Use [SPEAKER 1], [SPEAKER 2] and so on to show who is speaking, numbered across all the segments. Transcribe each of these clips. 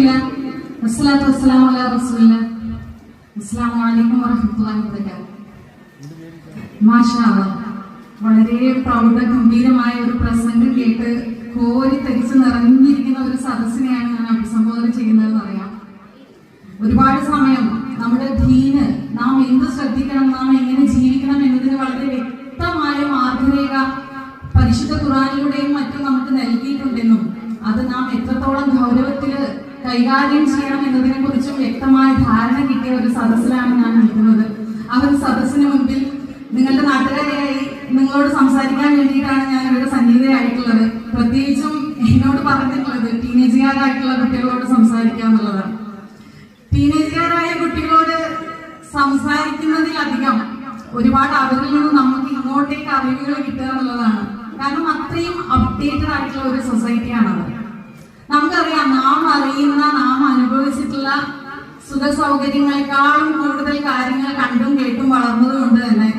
[SPEAKER 1] അൽഹംദുലില്ലാ വസ്സലാത്തു വസ്സലാമു അലാ റസൂലില്ലാ. അസ്സലാമു അലൈക്കും വറഹ്മത്തുള്ളാഹി വബറകാതുഹു. മാഷാ അല്ലാഹ്, വളരെ പ്രൗഢഗംഭീരമായ ഒരു പ്രസംഗം കേട്ട് കോരി തരിച്ച് നിറഞ്ഞിരിക്കുന്ന ഒരു സദസ്സിനെയാണ് ഞാൻ അഭിസംബോധന ചെയ്യുന്നതെന്ന് അറിയാം. ഒരുപാട് സമയം നമ്മുടെ ദീന് നാം എന്ത് ശ്രദ്ധിക്കണം, നാം എങ്ങനെ ജീവിക്കണം എന്നതിന് വളരെ വ്യക്തമായ മാർഗരേഖ പരിശുദ്ധ ഖുർആനിലൂടെയും മറ്റും നമുക്ക് നൽകിയിട്ടുണ്ടെന്നും അത് നാം എത്രത്തോളം ഗൗരവത്തിൽ കൈകാര്യം ചെയ്യണം എന്നതിനെ കുറിച്ചും വ്യക്തമായ ധാരണ കിട്ടിയ ഒരു സദസ്സിലാണ് ഞാൻ നിൽക്കുന്നത്. ആ ഒരു സദസ്സിന് മുൻപിൽ നിങ്ങളുടെ നാട്ടുകാരെയായി നിങ്ങളോട് സംസാരിക്കാൻ വേണ്ടിയിട്ടാണ് ഞാൻ ഇവിടെ സന്നിഹിതയായിട്ടുള്ളത്. പ്രത്യേകിച്ചും എന്നോട് പറഞ്ഞിട്ടുള്ളത് ടീനേജുകാരായിട്ടുള്ള കുട്ടികളോട് സംസാരിക്കുക എന്നുള്ളതാണ്. ടീനേജുകാരായ കുട്ടികളോട് സംസാരിക്കുന്നതിലധികം ഒരുപാട് അവരിൽ നിന്ന് നമുക്ക് ഇങ്ങോട്ടേക്ക് അറിവുകൾ കിട്ടുക എന്നുള്ളതാണ്. കാരണം അത്രയും അപ്ഡേറ്റഡ് ആയിട്ടുള്ള ഒരു സൊസൈറ്റിയാണത്. നമുക്കറിയാം, നാം അറിയുന്ന, നാം അനുഭവിച്ചിട്ടുള്ള സുഖ സൗകര്യങ്ങളെക്കാളും കൂടുതൽ കാര്യങ്ങൾ കണ്ടും കേട്ടും വളർന്നത് കൊണ്ട് തന്നെ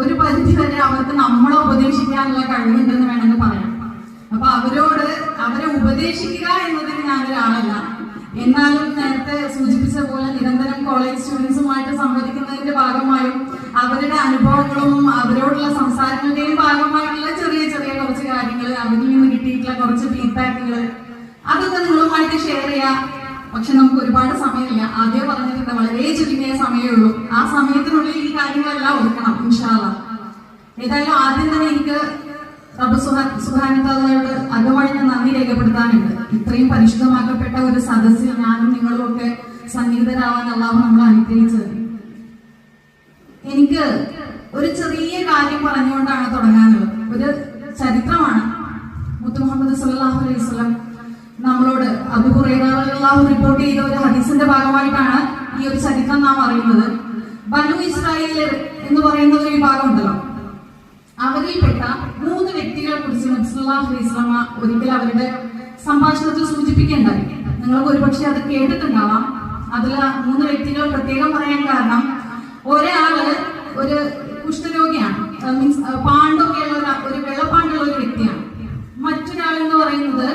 [SPEAKER 1] ഒരു പരിധി വരെ അവർക്ക് നമ്മളെ ഉപദേശിക്കാനുള്ള കഴിവുണ്ടെന്ന് വേണമെങ്കിൽ പറയാം. അപ്പൊ അവരെ ഉപദേശിക്കുക എന്നതിന് ഞാനൊരാളല്ല. എന്നാലും നേരത്തെ സൂചിപ്പിച്ച പോലെ നിരന്തരം കോളേജ് സ്റ്റുഡൻസുമായിട്ട് സംവദിക്കുന്നതിന്റെ ഭാഗമായും അവരുടെ അനുഭവങ്ങളും അവരോടുള്ള സംസാരങ്ങളുടെയും ഭാഗമായിട്ടുള്ള ചെറിയ ചെറിയ കുറച്ച് കാര്യങ്ങൾ, അവരിൽ നിന്ന് കിട്ടിയിട്ടുള്ള കുറച്ച് ഫീഡ്ബാക്കുകൾ, അതൊക്കെ നിങ്ങളുമായിട്ട് ഷെയർ ചെയ്യാം. പക്ഷെ നമുക്ക് ഒരുപാട് സമയമില്ല. ആദ്യം പറഞ്ഞിട്ടുണ്ട്, വളരെ ചുരുങ്ങിയ സമയമേ ഉള്ളൂ. ആ സമയത്തിനുള്ളിൽ ഈ കാര്യങ്ങളെല്ലാം ഒതുക്കണം ഇൻഷാ അല്ലാഹ്. ഏതായാലും ആദ്യം തന്നെ എനിക്ക് റബ്ബ് സുബ്ഹാനഹു വ തആലയോട് അകമഴിഞ്ഞ നന്ദി രേഖപ്പെടുത്താനുണ്ട്. ഇത്രയും പരിശുദ്ധമാക്കപ്പെട്ട ഒരു സദസ്സിൽ ഞാനും നിങ്ങളും ഒക്കെ സന്നിഹിതരാവാൻ അല്ലാഹു നമ്മളെ അനുഗ്രഹിച്ചത്. എനിക്ക് ഒരു ചെറിയ കാര്യം പറഞ്ഞുകൊണ്ടാണ് തുടങ്ങാനുള്ളത്. ഒരു ചരിത്രമാണ്. മുത്ത് മുഹമ്മദ് സല്ലല്ലാഹു അലൈഹി വസല്ലം നമ്മളോട് അബൂ ഹുറൈറ റളിയല്ലാഹു റിപ്പോർട്ട് ചെയ്ത ഒരു ഹദീസിന്റെ ഭാഗമായിട്ടാണ് ഈ ഒരു ചരിത്രം നാം അറിയുന്നത്. ബനു ഇസ്രായേൽ എന്ന് പറയുന്ന ഒരു വിഭാഗം ഉണ്ടല്ലോ, അവരിൽപ്പെട്ട 3 വ്യക്തികളെ കുറിച്ച് നബി സല്ലല്ലാഹു അലൈഹി വസല്ലം ഒരിക്കൽ അവരുടെ സംഭാഷണത്തിൽ സൂചിപ്പിക്കേണ്ടായി. നിങ്ങൾക്ക് ഒരുപക്ഷെ അത് കേട്ടിട്ടുണ്ടാവാം. അതിൽ 3 വ്യക്തികൾ പ്രത്യേകം പറയാൻ കാരണം, ഒരാള് ഒരു കുഷ്ഠരോഗിയാണ്, മീൻസ് പാണ്ടൊക്കെയുള്ള ഒരു വെള്ളപ്പാണ്ടുള്ള ഒരു വ്യക്തിയാണ്. മറ്റൊരാൾ എന്ന് പറയുന്നത്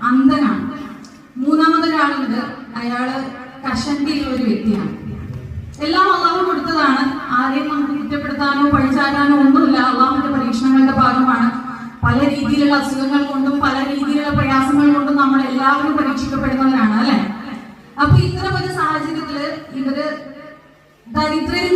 [SPEAKER 1] അന്ധനാണ്. മൂന്നാമതൊരാളുണ്ട്, അയാള് കഷണ്ടിയുള്ള ഒരു വ്യക്തിയാണ്. എല്ലാം അള്ളാഹു കൊടുത്തതാണ്. ആരെയും നമുക്ക് കുറ്റപ്പെടുത്താനോ പഴിച്ചാരാനോ ഒന്നുമില്ല. അള്ളാഹുവിന്റെ പരീക്ഷണങ്ങളുടെ ഭാഗമാണ്. പല രീതിയിലുള്ള അസുഖങ്ങൾ കൊണ്ടും പല രീതിയിലുള്ള പ്രയാസങ്ങൾ കൊണ്ടും നമ്മൾ എല്ലാവരും പരീക്ഷിക്കപ്പെടുന്നവരാണ്, അല്ലെ? അപ്പൊ ഇത്തരം ഒരു സാഹചര്യത്തില് ഇവര് ദരിദ്രരിൽ